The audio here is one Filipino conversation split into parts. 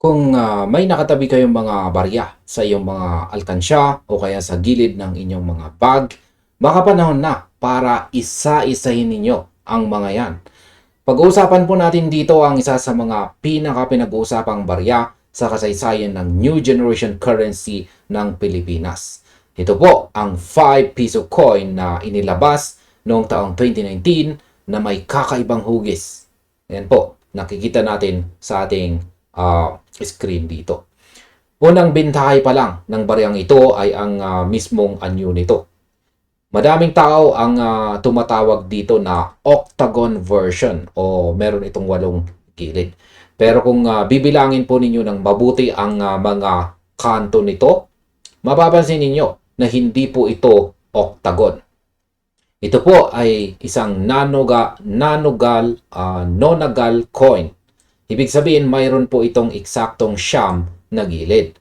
Kung may nakatabi kayong mga barya sa iyong mga alkansya o kaya sa gilid ng inyong mga bag, baka panahon na para isa-isahin ninyo ang mga yan. Pag-uusapan po natin dito ang isa sa mga pinaka-pinag-uusapang barya sa kasaysayan ng New Generation Currency ng Pilipinas. Ito po ang 5 peso coin na inilabas noong taong 2019 na may kakaibang hugis. Ayan po, nakikita natin sa ating screen dito. Unang bintahay pa lang ng baryang ito ay ang mismong anyo nito. Madaming tao ang tumatawag dito na octagon version o meron itong 8 gilid. Pero kung bibilangin po ninyo ng mabuti ang mga kanto nito, mapapansin ninyo na hindi po ito octagon. Ito po ay isang nonagal coin. Ibig sabihin, mayroon po itong eksaktong siyam na gilid.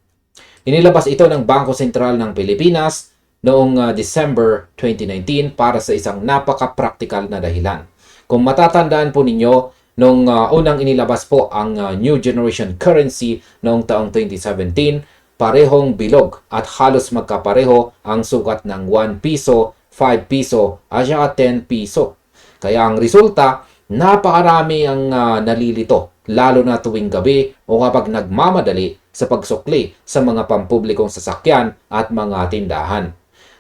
Inilabas ito ng Bangko Sentral ng Pilipinas noong December 2019 para sa isang napaka-practical na dahilan. Kung matatandaan po ninyo, noong unang inilabas po ang New Generation Currency noong taong 2017, parehong bilog at halos magkapareho ang sukat ng 1 piso, 5 piso at saka 10 piso. Kaya ang resulta, napakarami ang nalilito, lalo na tuwing gabi o kapag nagmamadali sa pagsukli sa mga pampublikong sasakyan at mga tindahan.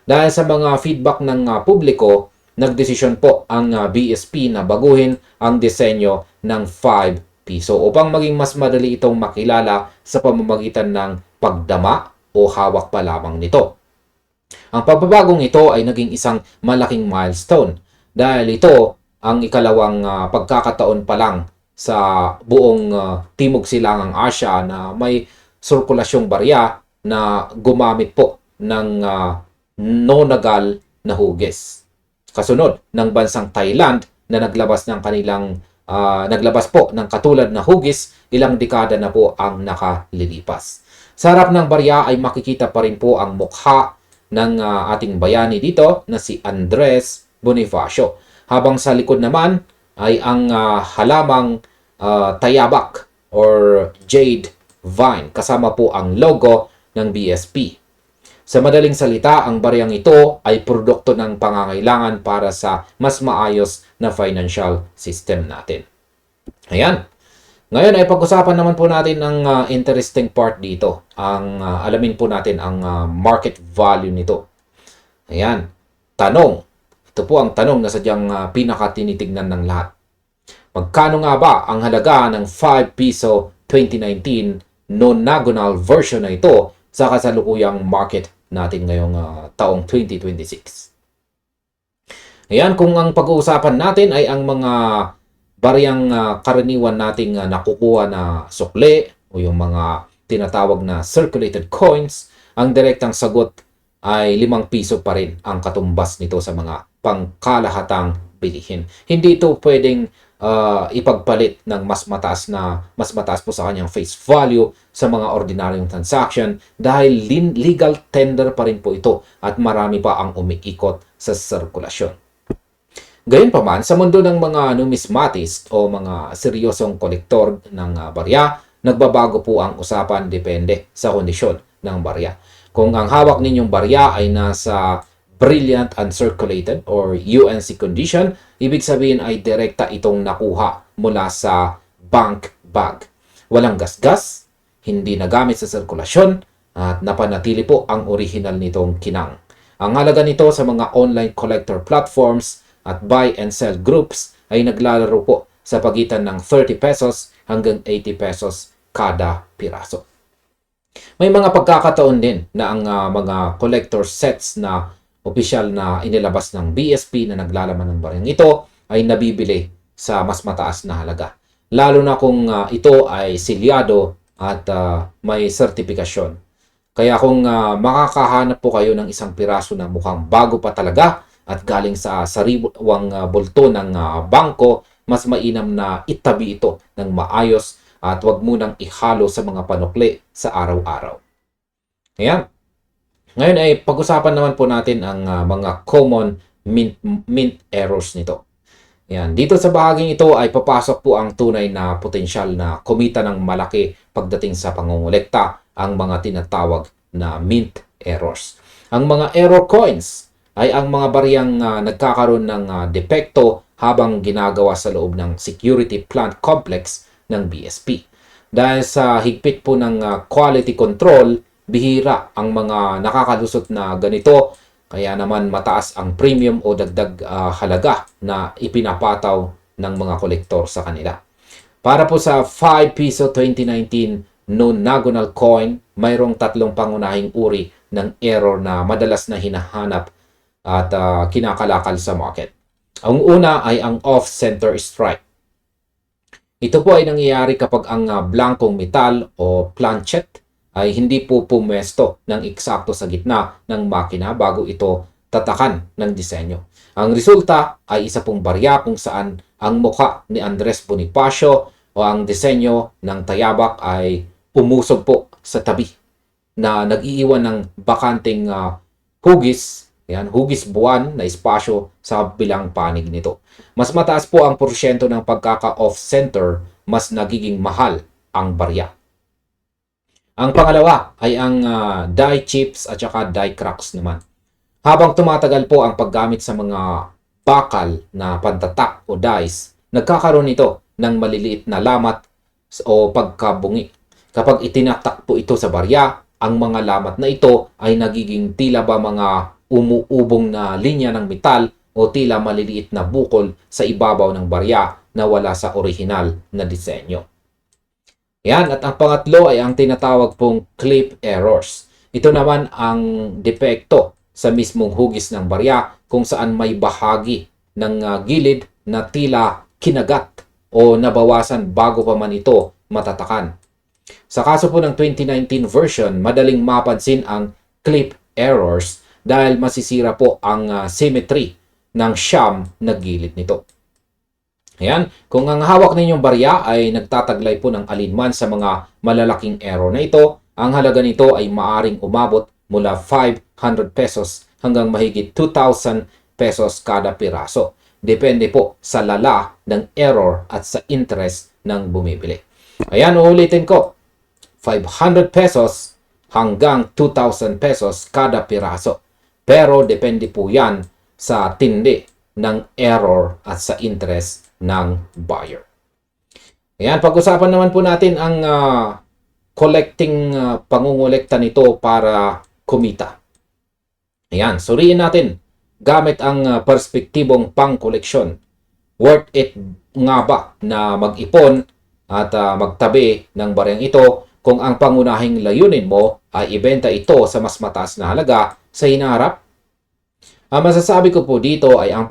Dahil sa mga feedback ng publiko, nagdesisyon po ang BSP na baguhin ang disenyo ng 5 piso upang maging mas madali itong makilala sa pamamagitan ng pagdama o hawak pa lamang nito. Ang pagbabagong ito ay naging isang malaking milestone dahil ito ang ikalawang pagkakataon pa lang sa buong Timog Silangang Asya na may sirkulasyong barya na gumamit po ng nonagal na hugis. Kasunod ng bansang Thailand na naglabas po ng katulad na hugis, ilang dekada na po ang nakalilipas. Sa harap ng barya ay makikita pa rin po ang mukha ng ating bayani dito na si Andres Bonifacio. Habang sa likod naman ay ang halamang tayabak or jade vine kasama po ang logo ng BSP. Sa madaling salita, ang baryang ito ay produkto ng pangangailangan para sa mas maayos na financial system natin. Ayan. Ngayon ay pag-usapan naman po natin ang interesting part dito. Alamin po natin ang market value nito. Ayan. Tanong. Ito po ang tanong na sadyang pinakatinitignan ng lahat. Magkano nga ba ang halaga ng 5 piso 2019 nonagonal version na ito sa kasalukuyang market natin ngayong taong 2026? Ayan, kung ang pag-uusapan natin ay ang mga baryang karaniwan nating nakukuha na sukli o yung mga tinatawag na circulated coins, ang direktang sagot ay 5 piso pa rin ang katumbas nito sa mga pangkalahatang bilihin. Hindi ito pwedeng ipagpalit ng mas mataas po sa kanyang face value sa mga ordinaryong transaction dahil legal tender pa rin po ito at marami pa ang umiikot sa sirkulasyon. Gayunpaman, sa mundo ng mga numismatist o mga seryosong kolektor ng barya, nagbabago po ang usapan depende sa kondisyon ng barya. Kung ang hawak ninyong barya ay nasa brilliant uncirculated or UNC condition, ibig sabihin ay direkta itong nakuha mula sa bank bag. Walang gasgas, hindi nagamit sa sirkulasyon, at napanatili po ang original nitong kinang. Ang halaga nito sa mga online collector platforms at buy and sell groups ay naglalaro po sa pagitan ng 30 pesos hanggang 80 pesos kada piraso. May mga pagkakataon din na ang mga collector sets na opisyal na inilabas ng BSP na naglalaman ng baryang ito ay nabibili sa mas mataas na halaga. Lalo na kung ito ay silyado at may sertipikasyon. Kaya kung makakahanap po kayo ng isang piraso na mukhang bago pa talaga at galing sa sariwang bulto ng bangko, mas mainam na itabi ito ng maayos at huwag munang ihalo sa mga panukli sa araw-araw. Ayan. Ngayon ay pag-usapan naman po natin ang mga common mint errors nito. Yan. Dito sa bahaging ito ay papasok po ang tunay na potensyal na kumita ng malaki pagdating sa pangongolekta, ang mga tinatawag na mint errors. Ang mga error coins ay ang mga bariyang nagkakaroon ng depekto habang ginagawa sa loob ng security plant complex ng BSP. Dahil sa higpit po ng quality control, bihira ang mga nakakalusot na ganito. Kaya naman mataas ang premium o dagdag halaga na ipinapataw ng mga kolektor sa kanila. Para po sa 5 piso 2019 non-nominal coin, mayroong tatlong pangunahing uri ng error na madalas na hinahanap at kinakalakal sa market. Ang una ay ang off-center strike. Ito po ay nangyayari kapag ang blankong metal o planchet ay hindi po pumwesto ng eksakto sa gitna ng makina bago ito tatakan ng disenyo. Ang resulta ay isa pong barya kung saan ang mukha ni Andres Bonifacio o ang disenyo ng tayabak ay umusog po sa tabi na nag-iiwan ng bakanting hugis, hugis buwan na espasyo sa bilang panig nito. Mas mataas po ang porsyento ng pagkaka-off-center, mas nagiging mahal ang barya. Ang pangalawa ay ang die chips at saka die cracks naman. Habang tumatagal po ang paggamit sa mga bakal na pantatak o dies, nagkakaroon ito ng maliliit na lamat o pagkabungi. Kapag itinatak po ito sa barya, ang mga lamat na ito ay nagiging tila ba mga umuubong na linya ng metal o tila maliliit na bukol sa ibabaw ng barya na wala sa orihinal na disenyo. Yan, at ang pangatlo ay ang tinatawag pong clip errors. Ito naman ang depekto sa mismong hugis ng barya kung saan may bahagi ng gilid na tila kinagat o nabawasan bago pa man ito matatakan. Sa kaso po ng 2019 version, madaling mapansin ang clip errors dahil masisira po ang symmetry ng sham na gilid nito. Ayan, kung ang hawak ninyong barya ay nagtataglay po ng alinman sa mga malalaking error na ito, ang halaga nito ay maaring umabot mula 500 pesos hanggang mahigit 2,000 pesos kada piraso. Depende po sa lala ng error at sa interest ng bumibili. Ayan, uulitin ko. 500 pesos hanggang 2,000 pesos kada piraso. Pero depende po yan sa tindi ng error at sa interest ng buyer. Ayan, pag-usapan naman po natin ang collecting pangungulekta nito para kumita. Ayan, suriin natin gamit ang perspektibong pang-koleksyon. Worth it nga ba na mag-ipon at magtabi ng baryang ito kung ang pangunahing layunin mo ay ibenta ito sa mas mataas na halaga sa hinaharap? Ang masasabi ko po dito ay ang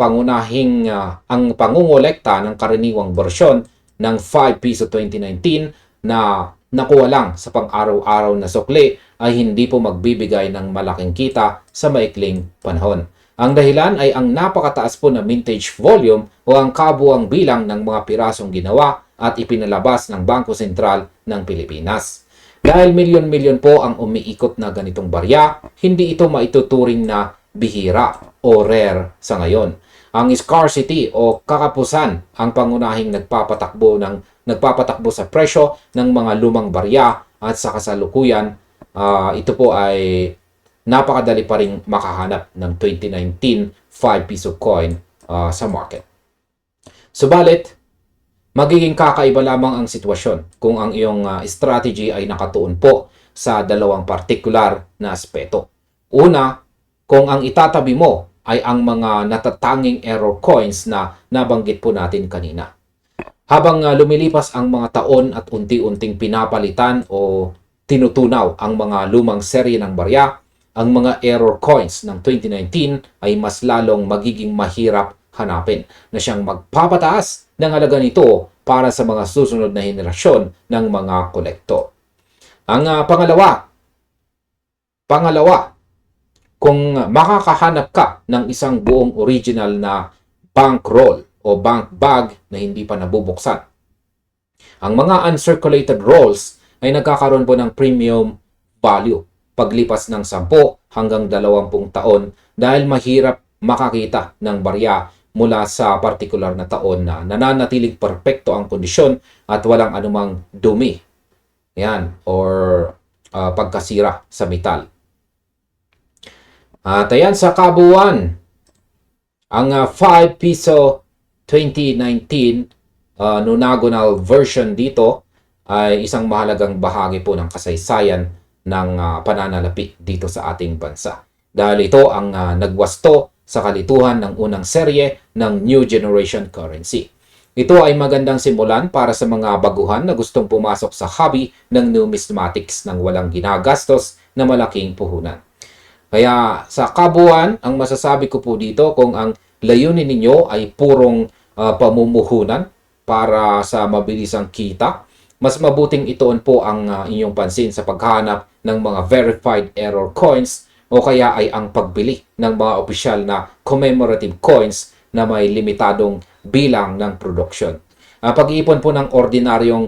pangungolekta ng karaniwang bersyon ng 5 piso 2019 na nakuha lang sa pang-araw-araw na sukli ay hindi po magbibigay ng malaking kita sa maikling panahon. Ang dahilan ay ang napakataas po na mintage volume o ang kabuang bilang ng mga pirasong ginawa at ipinalabas ng Bangko Sentral ng Pilipinas. Dahil milyon-milyon po ang umiikot na ganitong barya, hindi ito maituturing na bihira o rare sa ngayon. Ang scarcity o kakapusan ang pangunahing nagpapatakbo sa presyo ng mga lumang barya at sa kasalukuyan, ito po ay napakadali pa ring makahanap ng 2019 5 piso coin sa market. Subalit, magiging kakaiba lamang ang sitwasyon kung ang iyong strategy ay nakatuon po sa dalawang partikular na aspeto. Una, kung ang itatabi mo ay ang mga natatanging error coins na nabanggit po natin kanina. Habang lumilipas ang mga taon at unti-unting pinapalitan o tinutunaw ang mga lumang serye ng barya, ang mga error coins ng 2019 ay mas lalong magiging mahirap hanapin na siyang magpapataas ng halaga nito para sa mga susunod na henerasyon ng mga kolektor. Ang pangalawa, kung makakahanap ka ng isang buong original na bankroll o bank bag na hindi pa nabubuksan. Ang mga uncirculated rolls ay nagkakaroon po ng premium value paglipas ng 10 hanggang 20 taon dahil mahirap makakita ng barya mula sa partikular na taon na nananatiling perpekto ang kondisyon at walang anumang dumi. Yan, or pagkasira sa metal. At ayan, sa kabuuan, ang 5 piso 2019 nonagonal version dito ay isang mahalagang bahagi po ng kasaysayan ng pananalapi dito sa ating bansa. Dahil ito ang nagwasto sa kalituhan ng unang serye ng New Generation Currency. Ito ay magandang simulan para sa mga baguhan na gustong pumasok sa hobby ng numismatics nang walang ginagastos na malaking puhunan. Kaya sa kabuuan, ang masasabi ko po dito, kung ang layunin ninyo ay purong pamumuhunan para sa mabilisang kita, mas mabuting ituon po ang inyong pansin sa paghahanap ng mga verified error coins o kaya ay ang pagbili ng mga opisyal na commemorative coins na may limitadong bilang ng production. Pag-iipon po ng ordinaryong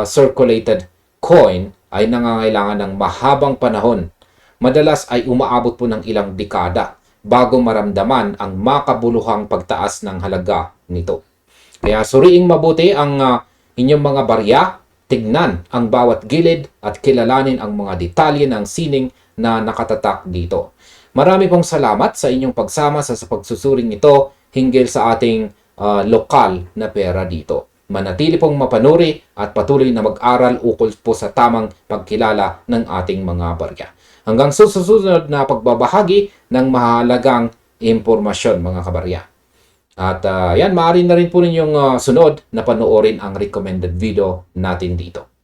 circulated coin ay nangangailangan ng mahabang panahon. Madalas ay umaabot po ng ilang dekada bago maramdaman ang makabuluhang pagtaas ng halaga nito. Kaya suriing mabuti ang inyong mga barya, tignan ang bawat gilid at kilalanin ang mga detalye ng sining na nakatatak dito. Marami pong salamat sa inyong pagsama sa pagsusuring ito hinggil sa ating lokal na pera dito. Manatili pong mapanuri at patuloy na mag-aral ukol po sa tamang pagkilala ng ating mga barya. Hanggang susunod na pagbabahagi ng mahalagang impormasyon, mga kabarya. At yan, maaari na rin po ninyong sunod na panoorin ang recommended video natin dito.